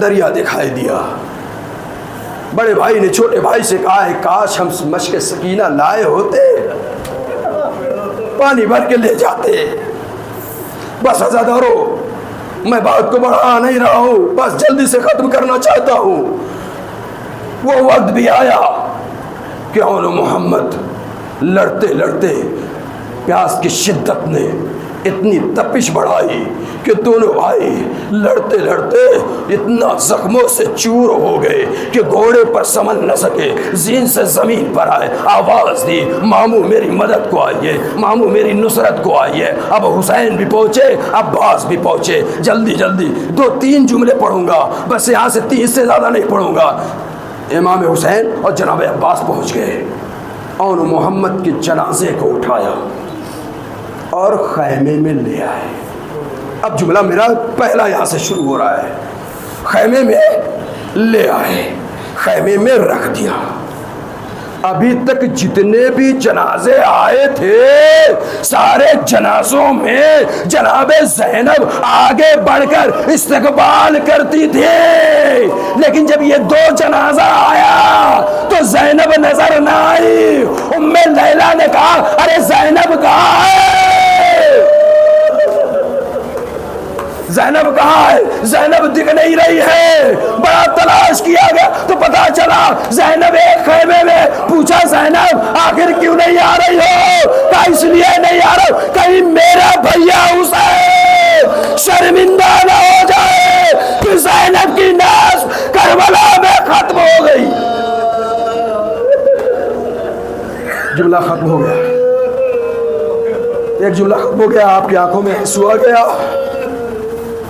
دریا دکھائی دیا. بڑے بھائی نے چھوٹے بھائی سے کہا ہے کاش ہم مشق سکینہ لائے ہوتے، پانی بھر کے لے جاتے. بس عزادارو، میں بات کو بڑھا نہیں رہا ہوں، بس جلدی سے ختم کرنا چاہتا ہوں. وہ وقت بھی آیا کہ اون محمد لڑتے لڑتے پیاس کی شدت نے اتنی تپش بڑھائی کہ دونوں بھائی لڑتے لڑتے اتنا زخموں سے چور ہو گئے کہ گھوڑے پر سنبھل نہ سکے. زین سے زمین پر آئے، آواز دی ماموں میری مدد کو آئیے، ماموں میری نصرت کو آئیے. اب حسین بھی پہنچے، عباس بھی پہنچے. جلدی جلدی 2-3 جملے پڑھوں گا، بس یہاں سے 30 سے زیادہ نہیں پڑھوں گا. امام حسین اور جناب عباس پہنچ گئے. اون محمد کے جنازے کو اٹھایا اور خیمے میں لے آئے. اب جملہ میرا پہلا یہاں سے شروع ہو رہا ہے. خیمے میں لے آئے، خیمے میں رکھ دیا. ابھی تک جتنے بھی جنازے آئے تھے سارے جنازوں میں جناب زینب آگے بڑھ کر استقبال کرتی تھی، لیکن جب یہ 2 جنازہ آیا تو زینب نظر نہ آئی. ام لیلہ نے کہا ارے زینب کہاں ہے؟ زینب کہاں ہے؟ زینب دکھ نہیں رہی ہے. بڑا تلاش کیا گیا تو پتا چلا زینب ایک خیمے میں. پوچھا زینب آخر کیوں نہیں آ رہی ہو؟ کہا اس لیے نہیں آ رہا کہیں میرا بھیا حسین شرمندہ نہ ہو جائے کہ زینب کی ناز کربلا میں ختم ہو گئی. جملہ ختم ہو گیا. ایک جملہ ختم ہو گیا، آپ کی آنکھوں میں آنسو آ گیا.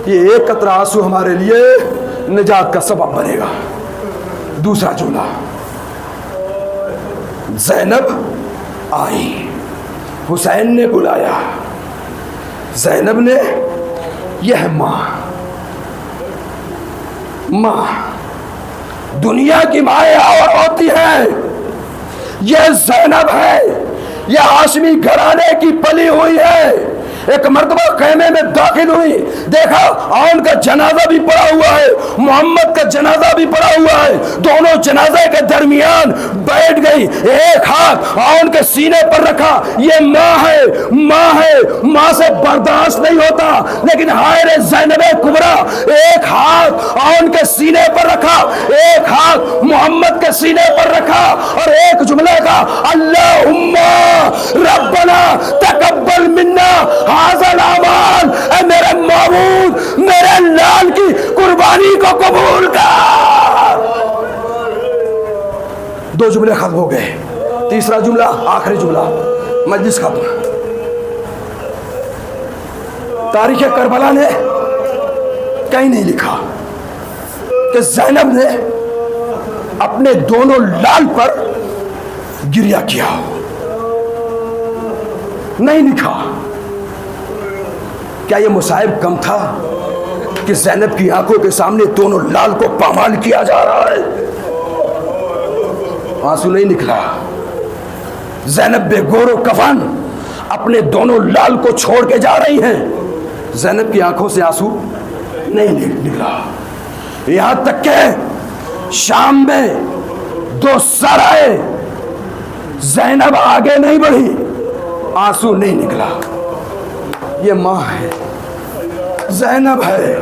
یہ ایک قطرہ آنسو ہمارے لیے نجات کا سبب بنے گا. دوسرا جملہ، زینب آئی، حسین نے بلایا. زینب نے، یہ ماں دنیا کی مائیں اور ہوتی ہیں، یہ زینب ہے، یہ ہاشمی گھرانے کی پلی ہوئی ہے. ایک مرتبہ خیمے میں داخل ہوئی، دیکھا آن کا جنازہ بھی پڑا ہوا ہے، محمد کا جنازہ بھی پڑا ہوا ہے. دونوں جنازے کے درمیان بیٹھ گئی، ایک ہاتھ آن کے سینے پر رکھا. یہ ماں ہے، ماں ہے، ماں سے برداشت نہیں ہوتا، لیکن ہائے زینب کبریٰ ایک ہاتھ آن کے سینے پر رکھا، ایک ہاتھ محمد کے سینے پر رکھا، اور ایک جملے کا اللہم ربنا تقبل منا حاضر الاعمال، اے میرے معبود میرے لال کی قربانی کو قبول کر. 2 جملے ختم ہو گئے. تیسرا جملہ، آخری جملہ، مجلس ختم. تاریخ کربلا نے کہیں نہیں لکھا کہ زینب نے اپنے دونوں لال پر گریہ کیا، نہیں لکھا. کیا یہ مصائب کم تھا کہ زینب کی آنکھوں کے سامنے دونوں لال کو پامال کیا جا رہا ہے؟ آنسو نہیں نکلا. زینب بے گور و کفن اپنے دونوں لال کو چھوڑ کے جا رہی ہیں، زینب کی آنکھوں سے آنسو نہیں نکلا. یہاں تک کہ شام میں 2 سر آئے، زینب آگے نہیں بڑھی، آنسو نہیں نکلا. یہ ماں ہے، زینب ہے،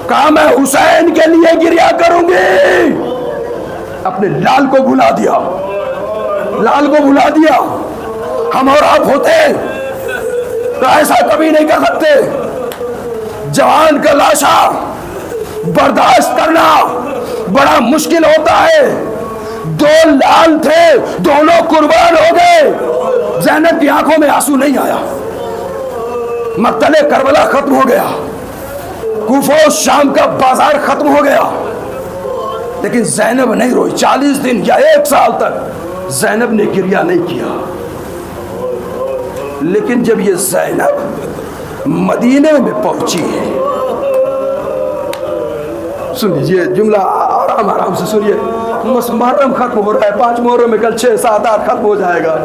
کہا میں حسین کے لیے گریا کروں گی. اپنے لال کو بھلا دیا, لال کو بھلا دیا. ہم اور آپ ہوتے تو ایسا کبھی نہیں کر سکتے. جوان کا لاشا برداشت کرنا بڑا مشکل ہوتا ہے. دو لال تھے, دونوں قربان ہو گئے. زینب کی آنکھوں میں آنسو نہیں آیا. مقتل کربلا ختم ہو گیا, کوفہ و شام کا بازار ختم ہو گیا, لیکن زینب نہیں روئی. 40 دن یا 1 سال تک زینب نے گریہ نہیں کیا. لیکن جب یہ زینب مدینے میں پہنچی ہے, سن لیجیے جملہ آرام آرام سے سنیے. محرم ختم ہو رہا ہے, 5 محرم میں کل 6 7 8 ختم ہو جائے گا.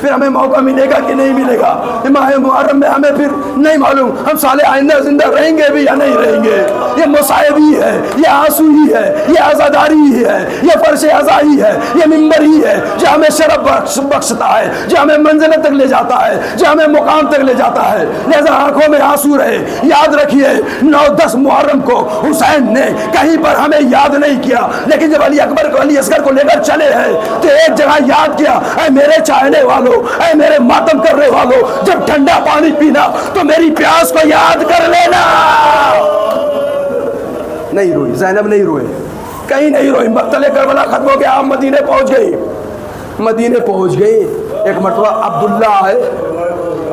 پھر ہمیں موقع ملے گا کہ نہیں ملے گا. ماہ محرم میں ہمیں پھر نہیں معلوم ہم سال آئندہ زندہ رہیں گے بھی یا نہیں رہیں گے. یہ مصائب ہی ہے, یہ آنسو ہی ہے, یہ عزاداری ہی ہے, یہ فرش عزا ہی ہے, یہ منبر ہی ہے جو ہمیں شرف بخشتا ہے, جو ہمیں منزل تک لے جاتا ہے, جو ہمیں مقام تک لے جاتا ہے. لہذا آنکھوں میں آنسو رہے. یاد رکھیے 9-10 محرم کو حسین نے کہیں پر ہمیں یاد نہیں کیا, لیکن جب علی اکبر کو, علی اصغر کو لے کر چلے ہیں تو ایک جگہ یاد کیا, اے میرے چاہنے والوں, اے میرے ماتم کرنے والوں, جب ٹھنڈا پانی پینا تو میری پیاس کو یاد کر لینا. نہیں روئی زینب, نہیں روئے, کہیں نہیں روئی. مقتل کربلا ختم ہو گیا, آپ مدینے پہنچ گئی. مدینے پہنچ گئی. ایک مرتبہ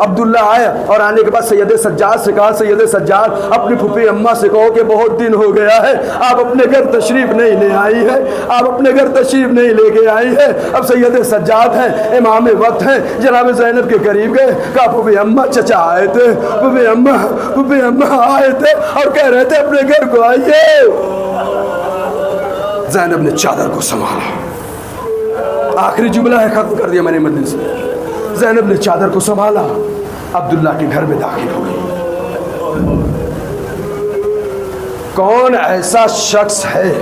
عبداللہ آئے اور آنے کے بعد سید سجاد سے کہا, سید سجاد اپنی پھوپھی اماں سے کہو کہ بہت دن ہو گیا ہے, آپ اپنے گھر تشریف نہیں لے آئی ہے, آپ اپنے گھر تشریف نہیں لے کے آئی ہے. اب سید سجاد ہیں, امام وقت ہیں, جناب زینب کے قریب گئے. کہا پھوپھی اماں چچا آئے تھے, پھوپھی اماں آئے تھے اور کہہ رہے تھے اپنے گھر کو آئیے. زینب نے چادر کو سنبھالا. آخری جملہ ہے, ختم کر دیا میں نے مجلس. زینب نے چادر کو سنبھالا, عبداللہ کے گھر میں داخل ہو گئی. کون ایسا شخص ہے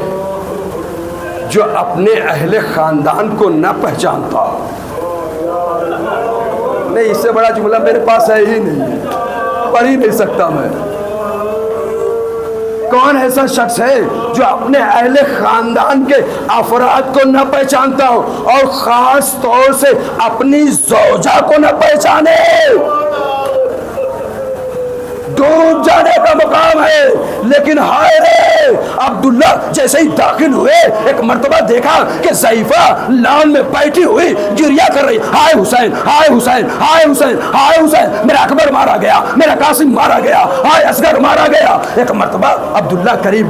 جو اپنے اہل خاندان کو نہ پہچانتا؟ نہیں, اس سے بڑا جملہ میرے پاس ہے ہی نہیں, پڑھ ہی نہیں سکتا میں. کون ایسا شخص ہے جو اپنے اہل خاندان کے افراد کو نہ پہچانتا ہو, اور خاص طور سے اپنی زوجہ کو نہ پہچانے؟ دور جانے کا مقام ہے, لیکن ہائے رے, عبداللہ جیسے ہی داخل ہوئے ایک مرتبہ دیکھا کہ ضعیفہ لان میں بیٹھی ہوئی گریہ کر رہی, ہائے حسین, ہائے حسین, ہائے حسین, ہائے حسین, میرا اکبر مارا گیا, میرا قاسم مارا گیا, ہائے اصغر مارا گیا. ایک مرتبہ عبداللہ قریب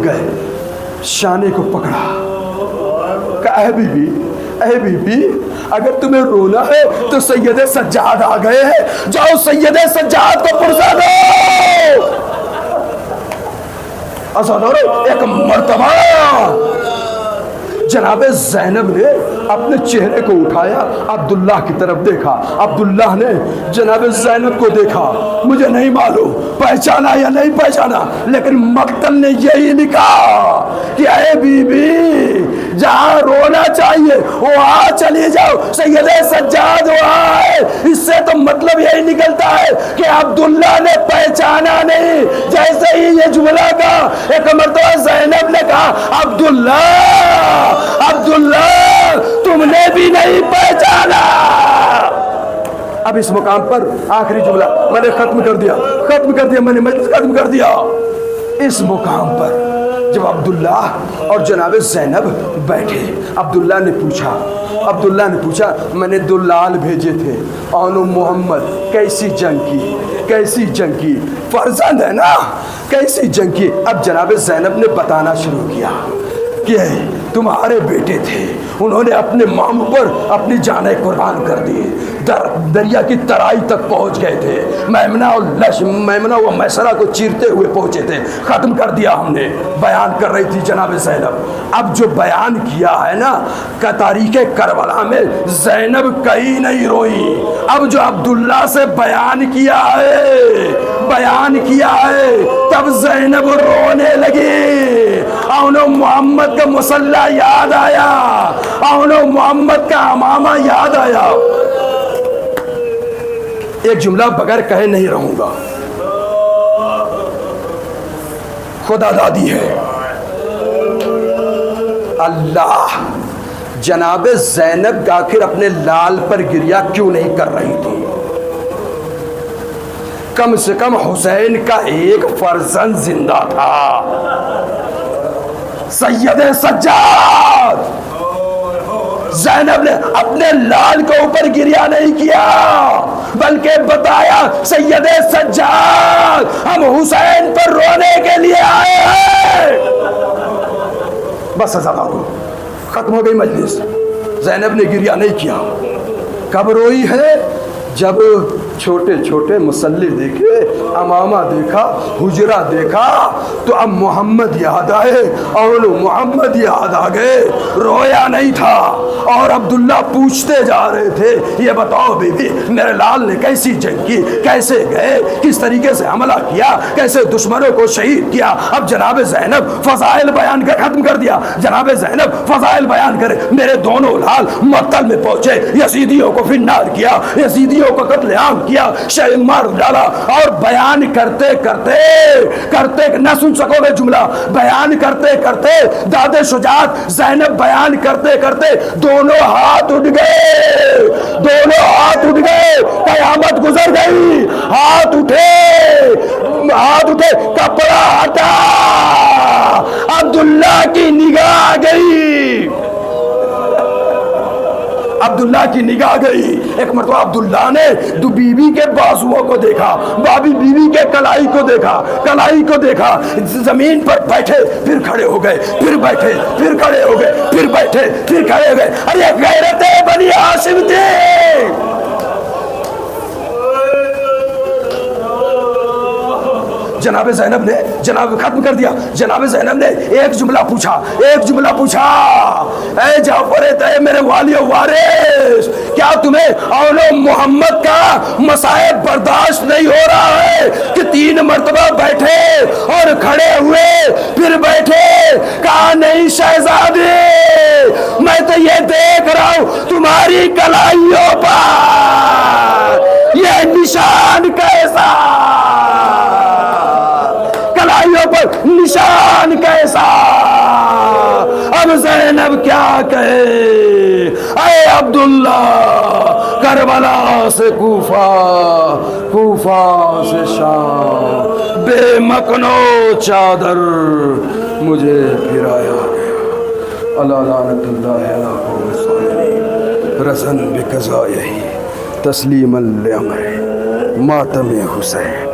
گئے, شانے کو پکڑا, کہا اے بی بی اگر تمہیں رونا ہے تو سید سجاد آ گئے ہیں, جاؤ سید سجاد کو پرسا دو. ایک مرتبہ جناب زینب نے اپنے چہرے کو اٹھایا, عبداللہ کی طرف دیکھا. عبداللہ نے جناب زینب کو دیکھا. مجھے نہیں معلوم پہچانا یا نہیں پہچانا, لیکن مقتل نے یہی لکھا کہ اے بی بی جہاں رونا چاہیے وہاں چلی جاؤ, سید سجاد وہاں ہے. اس سے تو مطلب یہی نکلتا ہے کہ عبداللہ نے پہچانا نہیں. جیسے ہی یہ جملہ کہا, ایک مرتبہ زینب نے کہا عبداللہ تم نے بھی نہیں پہچانا. اب اس مقام پر آخری جملہ میں نے ختم کر دیا, میں نے مجلس ختم کر دیا. اس مقام پر جب عبداللہ اور جناب زینب بیٹھے, عبداللہ نے پوچھا میں نے 2 لال بھیجے تھے, آنو محمد کیسی جنگ کی, فرزند ہے نا, کیسی جنگ کی. اب جناب زینب نے بتانا شروع کیا کہ تمہارے بیٹے تھے, انہوں نے اپنے ماموں پر اپنی جانیں قربان کر دی, دریا کی ترائی تک پہنچ گئے تھے, میمنہ و میسرہ کو چیرتے ہوئے پہنچے تھے. ختم کر دیا ہم نے, بیان کر رہی تھی جناب زینب. اب جو بیان کیا ہے نا کا تاریخ کربلا میں, زینب کہیں نہیں روئی. اب جو عبداللہ سے بیان کیا ہے تب زینب رونے لگی. آنو محمد کا مسلح یاد آیا, آنو محمد کا امامہ یاد آیا. ایک جملہ بغیر کہے نہیں رہوں گا. خدا دادی ہے۔ اللہ، جناب زینب آخر اپنے لال پر گریا کیوں نہیں کر رہی تھی؟ کم سے کم حسین کا ایک فرزند زندہ تھا، سید سجاد۔ زینب نے اپنے لال کے اوپر گریا نہیں کیا، بلکہ بتایا سید سجاد ہم حسین پر رونے کے لیے آئے ہیں۔ بس ختم ہو گئی مجلس۔ زینب نے گریا نہیں کیا۔ کب روئی ہے؟ جب چھوٹے چھوٹے مسلح دیکھے، امامہ دیکھا، حجرہ دیکھا، تو اب محمد یاد آئے، اور محمد یاد آ گئے، رویا نہیں تھا۔ اور عبداللہ پوچھتے جا رہے تھے، یہ بتاؤ بی بی میرے لال نے کیسی جنگ کی، کیسے گئے، کس طریقے سے حملہ کیا، کیسے دشمنوں کو شہید کیا۔ اب جناب زینب فضائل بیان کر ختم کر دیا۔ جناب زینب فضائل بیان کرے، میرے دونوں لال مقتل میں پہنچے، یزیدیوں کو فنار کیا، یزیدیوں کو قتل عام کیا، شہید مار ڈالا۔ اور بیان کرتے کرتے نہ سن سکو گے جملہ، بیان کرتے کرتے داد شجاعت زینب بیان کرتے کرتے دونوں ہاتھ اٹھ گئے، دونوں ہاتھ اٹھ گئے، قیامت گزر گئی۔ ہاتھ اٹھے، کپڑا ہٹا، عبداللہ کی نگاہ گئی، عبداللہ کی نگاہ گئی۔ ایک مرتبہ عبداللہ نے دو بیوی کے بازوؤں کو دیکھا، بیوی کے کلائی کو دیکھا، زمین پر بیٹھے پھر کھڑے ہو گئے، پھر بیٹھے پھر کھڑے ہو گئے، پھر بیٹھے پھر کھڑے ہو گئے۔ ارے غیرت بنی ہاشم تھی۔ جناب زینب نے ختم کر دیا۔ جناب زینب نے ایک جملہ پوچھا، اے جعفر طیب میرے والی و وارث، کیا تمہیں اول محمد کا مصائب برداشت نہیں ہو رہا ہے کہ 3 مرتبہ بیٹھے اور کھڑے ہوئے پھر بیٹھے؟ کہا نہیں شہزادے، میں تو یہ دیکھ رہا ہوں تمہاری کلائیوں پر یہ نشان کیسا، پر نشان کیسا۔ اب زینب کیا کہے؟ اے عبداللہ، کربلا سے کوفہ، کوفہ سے شام، بے مکنو چادر مجھے پھرایا گیا۔ اللہ لعنت اللہ علی قوم الظالمین، رزن بقضائہ تسلیما لامر ماتم حسین۔